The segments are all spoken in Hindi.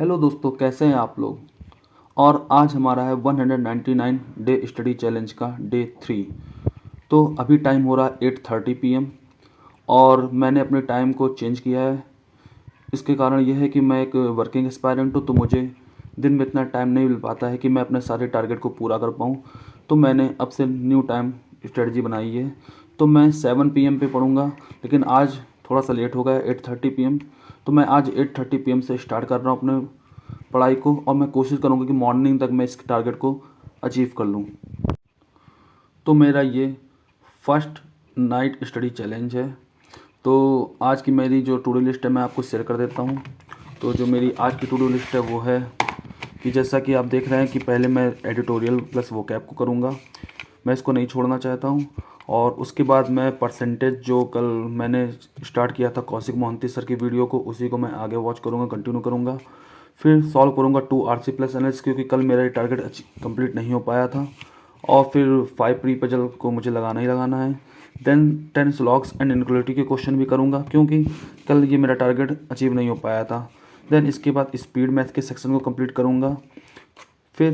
हेलो दोस्तों, कैसे हैं आप लोग। और आज हमारा है 199 डे स्टडी चैलेंज का डे 3। तो अभी टाइम हो रहा है 8:30 PM और मैंने अपने टाइम को चेंज किया है। इसके कारण यह है कि मैं एक वर्किंग एस्पायरेंट हूँ, तो मुझे दिन में इतना टाइम नहीं मिल पाता है कि मैं अपने सारे टारगेट को पूरा कर पाऊँ। तो मैंने अब से न्यू टाइम स्ट्रेटजी बनाई है। तो मैं 7 PM पे पढ़ूँगा, लेकिन आज थोड़ा सा लेट हो गया 8:30 PM। तो मैं आज 8:30 PM से स्टार्ट कर रहा हूँ अपने पढ़ाई को, और मैं कोशिश करूँगा कि मॉर्निंग तक मैं इस टारगेट को अचीव कर लूँ। तो मेरा ये फर्स्ट नाइट स्टडी चैलेंज है। तो आज की मेरी जो टू डू लिस्ट है मैं आपको शेयर कर देता हूँ। तो जो मेरी आज की टू डू लिस्ट है वो है कि जैसा कि आप देख रहे हैं कि पहले मैं एडिटोरियल प्लस वोकैब को करूँगा, मैं इसको नहीं छोड़ना चाहता हूँ। और उसके बाद मैं परसेंटेज जो कल मैंने स्टार्ट किया था कौशिक मोहंती सर की वीडियो को, उसी को मैं आगे वॉच करूँगा, कंटिन्यू करूँगा। फिर सॉल्व करूँगा 2 RC प्लस एनालिसिस, क्योंकि कल मेरा ये टारगेट कंप्लीट नहीं हो पाया था। और फिर 5 प्री पजल को मुझे लगाना ही लगाना है। देन 10 लॉग्स एंड इनक्वलिटी के क्वेश्चन भी करूँगा, क्योंकि कल ये मेरा टारगेट अचीव नहीं हो पाया था। देन इसके बाद स्पीड मैथ के सेक्शन को कंप्लीट करूँगा, फिर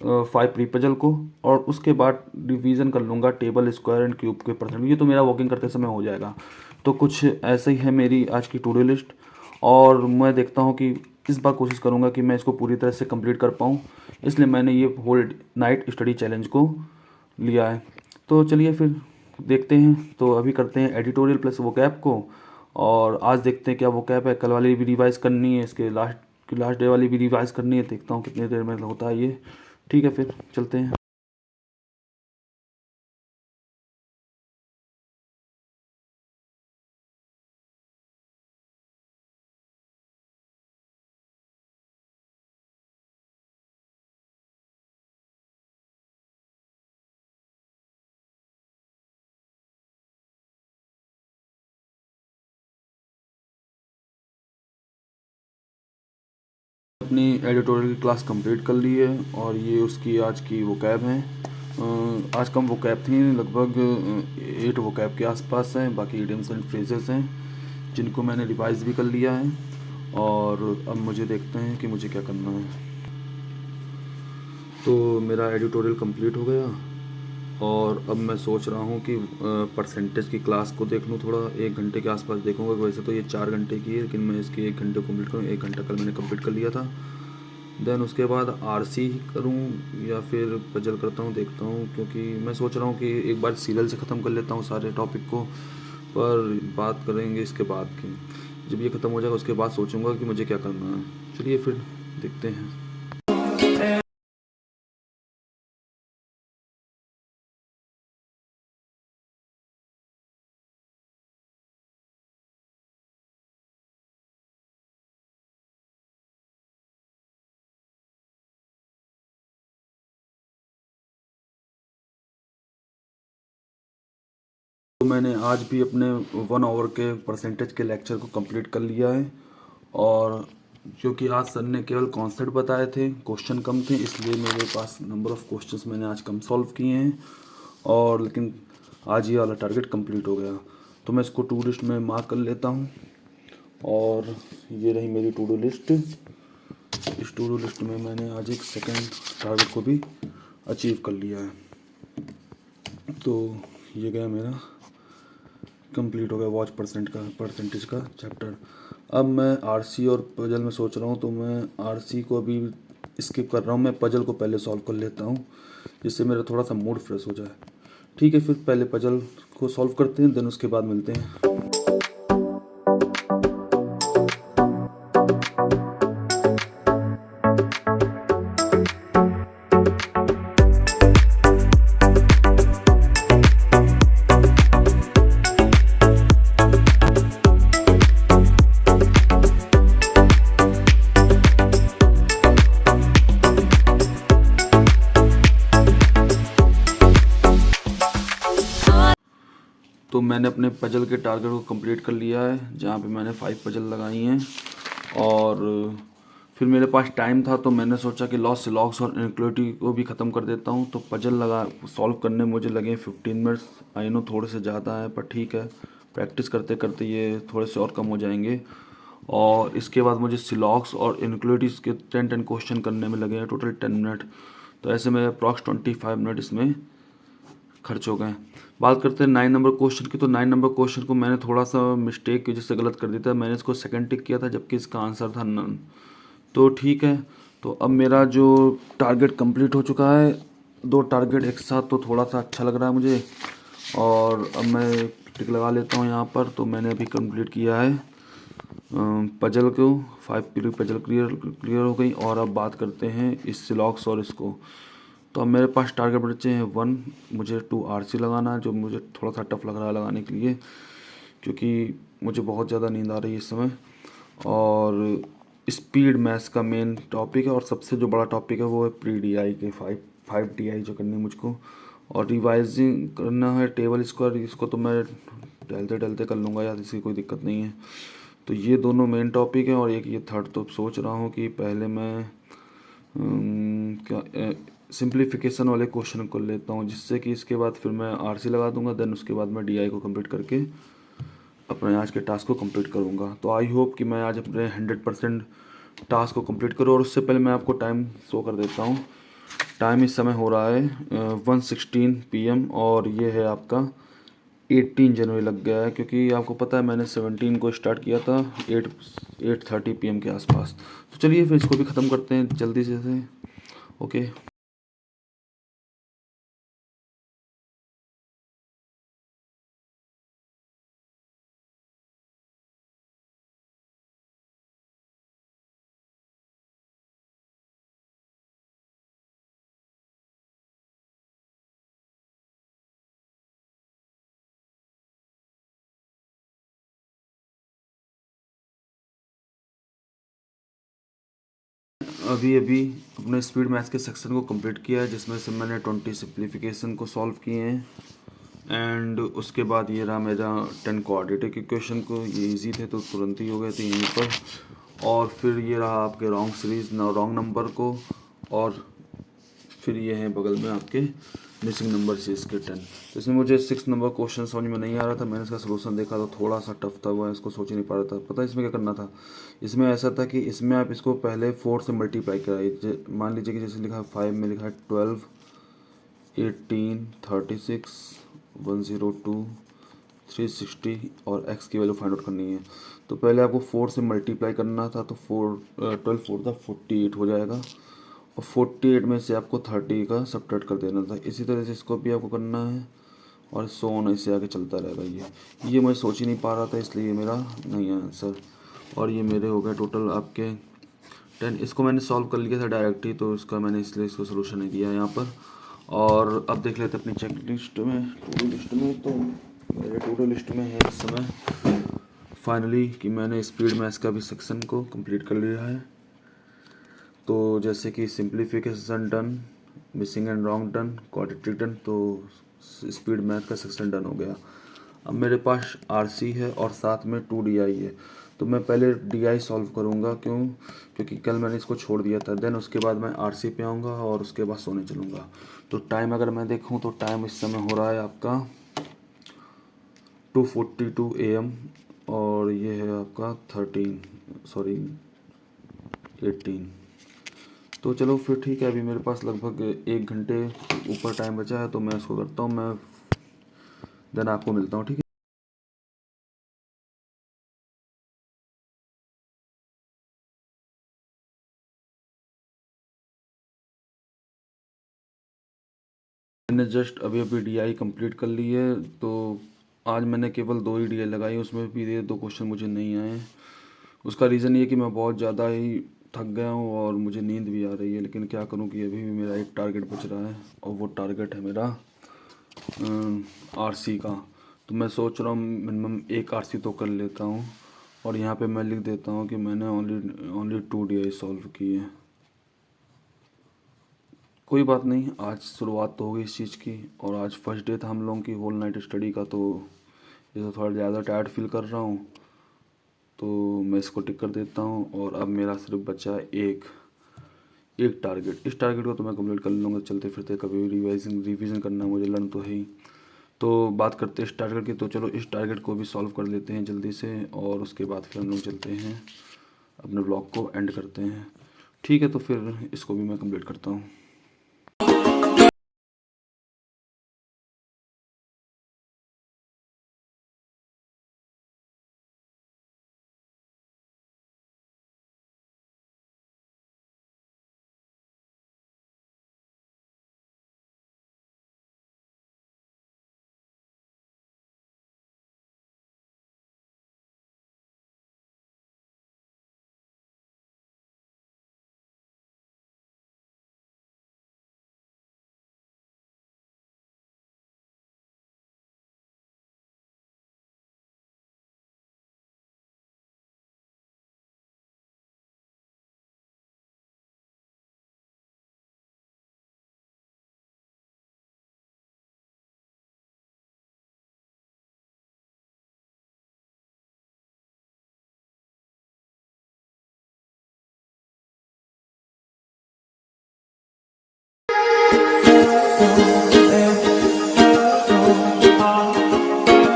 5 प्री पजल को, और उसके बाद रिवीजन कर लूँगा टेबल स्क्वायर एंड क्यूब के परसेंट। ये तो मेरा वॉकिंग करते समय हो जाएगा। तो कुछ ऐसे ही है मेरी आज की टू डू लिस्ट, और मैं देखता हूँ कि इस बार कोशिश करूँगा कि मैं इसको पूरी तरह से कंप्लीट कर पाऊँ। इसलिए मैंने ये होल नाइट स्टडी चैलेंज को लिया है। तो चलिए फिर देखते हैं। तो अभी करते हैं एडिटोरियल प्लस वोकैब को, और आज देखते हैं क्या वोकैब है। कल वाली भी रिवाइज़ करनी है, इसके लास्ट डे वाली भी रिवाइज़ करनी है। देखता हूँ कितनी देर में होता है ये। ठीक है, फिर चलते हैं। अपनी एडिटोरियल की क्लास कंप्लीट कर ली है, और ये उसकी आज की वोकैब है। आज कम वोकैब थी, लगभग 8 वोकैब के आसपास हैं। बाकी इडियम्स एंड फ्रेजेस हैं जिनको मैंने रिवाइज भी कर लिया है। और अब मुझे देखते हैं कि मुझे क्या करना है। तो मेरा एडिटोरियल कंप्लीट हो गया, और अब मैं सोच रहा हूँ कि परसेंटेज की क्लास को देख लूँ थोड़ा। 1 घंटे के आसपास देखूँगा। वैसे तो ये 4 घंटे की है, लेकिन मैं इसकी 1 घंटे कंप्लीट करूँ। 1 घंटा कल मैंने कंप्लीट कर लिया था। देन उसके बाद RC करूँ या फिर पजल करता हूँ, देखता हूँ। क्योंकि मैं सोच रहा हूँ कि एक बार सीरियल से ख़त्म कर लेता हूँ सारे टॉपिक को, पर बात करेंगे इसके बाद की। जब ये ख़त्म हो जाएगा उसके बाद सोचूंगा कि मुझे क्या करना है। चलिए फिर देखते हैं। तो मैंने आज भी अपने 1 आवर के परसेंटेज के लेक्चर को कंप्लीट कर लिया है। और क्योंकि आज सर ने केवल कॉन्सेप्ट बताए थे, क्वेश्चन कम थे, इसलिए मेरे पास नंबर ऑफ़ क्वेश्चंस मैंने आज कम सॉल्व किए हैं। और लेकिन आज ये वाला टारगेट कंप्लीट हो गया। तो मैं इसको टू लिस्ट में मार्क कर लेता हूँ। और ये रही मेरी टू डू लिस्ट। इस टू डू लिस्ट में मैंने आज एक सेकंड टारगेट को भी अचीव कर लिया है। तो ये गया मेरा, कंप्लीट हो गया वॉच परसेंटेज का चैप्टर। अब मैं RC और पजल में सोच रहा हूँ, तो मैं RC को अभी स्किप कर रहा हूँ। मैं पजल को पहले सॉल्व कर लेता हूँ, जिससे मेरा थोड़ा सा मूड फ्रेश हो जाए। ठीक है, फिर पहले पजल को सॉल्व करते हैं, देन उसके बाद मिलते हैं। तो मैंने अपने पजल के टारगेट को कंप्लीट कर लिया है, जहाँ पे मैंने 5 पजल लगाई हैं। और फिर मेरे पास टाइम था, तो मैंने सोचा कि लॉस से लॉग्स और इनक्वलिटी को भी ख़त्म कर देता हूँ। तो पजल सॉल्व करने में मुझे लगे 15 मिनट्स। आई नो थोड़े से ज़्यादा है, पर ठीक है, प्रैक्टिस करते करते ये थोड़े से और कम हो जाएंगे। और इसके बाद मुझे सिलॉक्स और इनक्लूडिस के 10 क्वेश्चन करने में लगे हैं टोटल 10 मिनट। तो ऐसे में अप्रॉक्स 25 मिनट इसमें खर्च हो गए। बात करते हैं 9 नंबर क्वेश्चन की। तो 9 नंबर क्वेश्चन को मैंने थोड़ा सा मिस्टेक की वजह से गलत कर दिया था, मैंने इसको सेकंड टिक किया था जबकि इसका आंसर था नन। तो ठीक है, तो अब मेरा जो टारगेट कंप्लीट हो चुका है, 2 टारगेट एक साथ, तो थोड़ा सा अच्छा लग रहा है मुझे। और अब मैं टिक लगा लेता हूँ यहाँ पर। तो मैंने अभी कंप्लीट किया है पजल को, 5 पीरियड पजल क्लियर हो गई। और अब बात करते हैं इस सिलॉक्स और इसको। तो अब मेरे पास टारगेट बचे हैं 1, मुझे 2 आरसी लगाना है, जो मुझे थोड़ा सा टफ लग रहा है लगाने के लिए क्योंकि मुझे बहुत ज़्यादा नींद आ रही है इस समय। और स्पीड मैथ्स का मेन टॉपिक है और सबसे जो बड़ा टॉपिक है वो है प्री डी आई के 5 डी आई जो करनी है मुझको। और रिवाइजिंग करना है टेबल स्क्वायर, इसको तो मैं टहलते टहलते कर लूँगा यार, इसकी कोई दिक्कत नहीं है। तो ये दोनों मेन टॉपिक हैं और एक ये थर्ड। तो सोच रहा हूँ कि पहले मैं क्या सिंप्लीफिकेशन वाले क्वेश्चन कर लेता हूँ, जिससे कि इसके बाद फिर मैं आरसी लगा दूंगा। देन उसके बाद मैं डीआई को कंप्लीट करके अपने आज के टास्क को कंप्लीट करूँगा। तो आई होप कि मैं आज अपने 100% टास्क को कंप्लीट करूँ। और उससे पहले मैं आपको टाइम शो कर देता हूँ। टाइम इस समय हो रहा है 1:16 PM और ये है आपका 18 जनवरी लग गया है, क्योंकि आपको पता है मैंने 17 को स्टार्ट किया था 8:30 PM के आसपास। तो चलिए फिर इसको भी ख़त्म करते हैं जल्दी से। ओके। अभी अभी अपने स्पीड मैथ्स के सेक्शन को कंप्लीट किया है, जिसमें से मैंने 20 सिंप्लीफिकेशन को सॉल्व किए हैं। एंड उसके बाद ये रहा मेरा 10 क्वाड्रेटिक इक्वेशन को, ये इजी थे तो तुरंत ही हो गए थे यहीं पर। और फिर ये रहा आपके रॉन्ग सीरीज रॉन्ग नंबर को। और फिर ये हैं बगल में आपके मिसिंग नंबर से इसके 10। तो इसमें मुझे 6 नंबर क्वेश्चन समझ में नहीं आ रहा था, मैंने इसका सोल्यूशन देखा तो थोड़ा सा टफ था, वो इसको सोच ही नहीं पा रहा था। पता है इसमें क्या करना था? इसमें ऐसा था कि इसमें आप इसको पहले 4 से मल्टीप्लाई कराइए। मान लीजिए कि जैसे लिखा है 5 में लिखा है 12, 18, 36, 102, 360 और x की वैल्यू फाइंड आउट करनी है। तो पहले आपको 4 से मल्टीप्लाई करना था, तो 12 4 था 48 हो जाएगा। और 48 में से आपको 30 का सब्ट्रैक्ट कर देना था। इसी तरह से इसको भी आपको करना है और सो ऑन ऐसे आगे चलता रहेगा। ये मैं सोच ही नहीं पा रहा था, इसलिए ये मेरा नहीं है आंसर। और ये मेरे हो गए टोटल आपके 10। इसको मैंने सॉल्व कर लिया था डायरेक्ट ही, तो इसका मैंने इसलिए इसको सोल्यूशन नहीं दिया यहाँ पर। और अब देख लेते अपनी चेक लिस्ट में, टू डू लिस्ट में। तो मेरे टू डू लिस्ट में है इस समय फाइनली कि मैंने स्पीड मैथ्स का भी सेक्शन को कंप्लीट कर लिया है। तो जैसे कि simplification done, missing and wrong done, quadratic done, तो स्पीड मैथ का सेक्शन डन हो गया। अब मेरे पास आरसी है और साथ में 2 डीआई है। तो मैं पहले डीआई सॉल्व करूँगा, क्योंकि कल मैंने इसको छोड़ दिया था। देन उसके बाद मैं आरसी पे आऊँगा और उसके बाद सोने चलूँगा। तो टाइम अगर मैं देखूँ तो टाइम इस समय हो रहा है आपका 2:42 AM और ये है आपका 18। तो चलो फिर ठीक है, अभी मेरे पास लगभग 1 घंटे ऊपर टाइम बचा है, तो मैं इसको करता हूँ। मैं देन आपको मिलता हूँ, ठीक है। मैंने जस्ट अभी अभी डीआई कंप्लीट कर ली है। तो आज मैंने केवल 2 ही डीआई लगाई, उसमें भी ये 2 क्वेश्चन मुझे नहीं आए। उसका रीज़न ये कि मैं बहुत ज़्यादा ही थक गया हूँ और मुझे नींद भी आ रही है, लेकिन क्या करूँ कि अभी भी मेरा एक टारगेट बच रहा है और वो टारगेट है मेरा आरसी का। तो मैं सोच रहा हूँ मिनिमम एक आरसी तो कर लेता हूँ। और यहाँ पे मैं लिख देता हूँ कि मैंने ओनली 2 डीआई सॉल्व किए हैं। कोई बात नहीं, आज शुरुआत तो हो गई इस चीज़ की और आज फर्स्ट डे था हम लोगों की होल नाइट स्टडी का। तो इसे थोड़ा ज़्यादा टायर्ड फील कर रहा हूँ, तो मैं इसको टिक कर देता हूँ। और अब मेरा सिर्फ बचा है एक टारगेट। इस टारगेट को तो मैं कंप्लीट कर लूँगा चलते फिरते, कभी भी रिवाइजिंग रिवीजन करना मुझे लर्न तो है ही। तो बात करते हैं इस टारगेट की, तो चलो इस टारगेट को भी सॉल्व कर लेते हैं जल्दी से, और उसके बाद फिर हम लोग चलते हैं अपने ब्लॉग को एंड करते हैं। ठीक है, तो फिर इसको भी मैं कंप्लीट करता हूँ।